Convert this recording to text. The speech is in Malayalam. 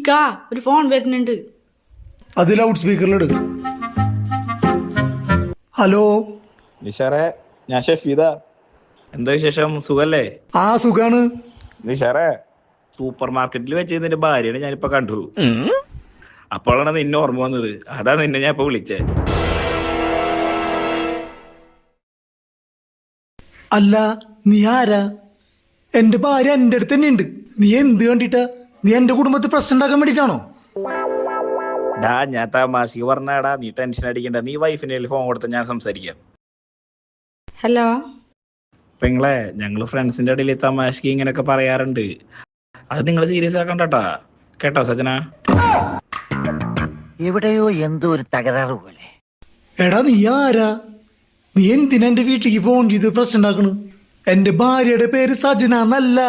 ഇക്കാ ഒരു ഫോൺ വരുന്നുണ്ട്. അത് ലൗഡ് സ്പീക്കറിലിട്. ഹലോ നിഷാറെ, ഞാൻ ഷഫീദ. എന്താ വിശേഷം? സുഖല്ലേ? ആ സുഖാണ്. നിഷാറെ, സൂപ്പർ മാർക്കറ്റിൽ വെച്ച് നിന്റെ ഭാര്യനെ ഞാനിപ്പോ കണ്ടു. അപ്പോഴാണ് നിന്നെ ഓർമ്മ വന്നത്. അതാ നിന്നെ ഞാൻ ഇപ്പൊ വിളിച്ചേ. അല്ല, നീ ആരാ? എന്റെ ഭാര്യ എന്റെ അടുത്ത് തന്നെ ഉണ്ട്. നീ എന്ത് കണ്ടിട്ടാ? നീ എന്റെ കുടുംബത്തിൽ പ്രശ്നം ഉണ്ടാക്കാൻ വേണ്ടിട്ടാണോ? ഞാൻ തമാശക്ക് പറഞ്ഞാടാ, നീ ടെൻഷൻ അടിക്കണ്ട. നീ വൈഫിന്റെ ഫോൺ കൊടുത്ത് ഞാൻ സംസാരിക്കാം. ഹലോ. പെങ്ങളെ, ഞങ്ങള് ഫ്രണ്ട്സിന്റെ ഇടയിൽ തമാശക്ക് ഇങ്ങനെയൊക്കെ പറയാറുണ്ട്. അത് നിങ്ങൾ സീരിയസ് ആക്കണ്ടാ. കേട്ടോ സജന? എവിടെയോ എന്തോ ഒരു തകരാറ് പോലെ. എടാ നീ ആരാ? നീ എന്തിനാ എന്റെ വീട്ടിലേക്ക് ഫോൺ ചെയ്ത് പ്രശ്നം ഉണ്ടാക്കണു? എന്റെ ഭാര്യയുടെ പേര് സജന എന്നല്ല.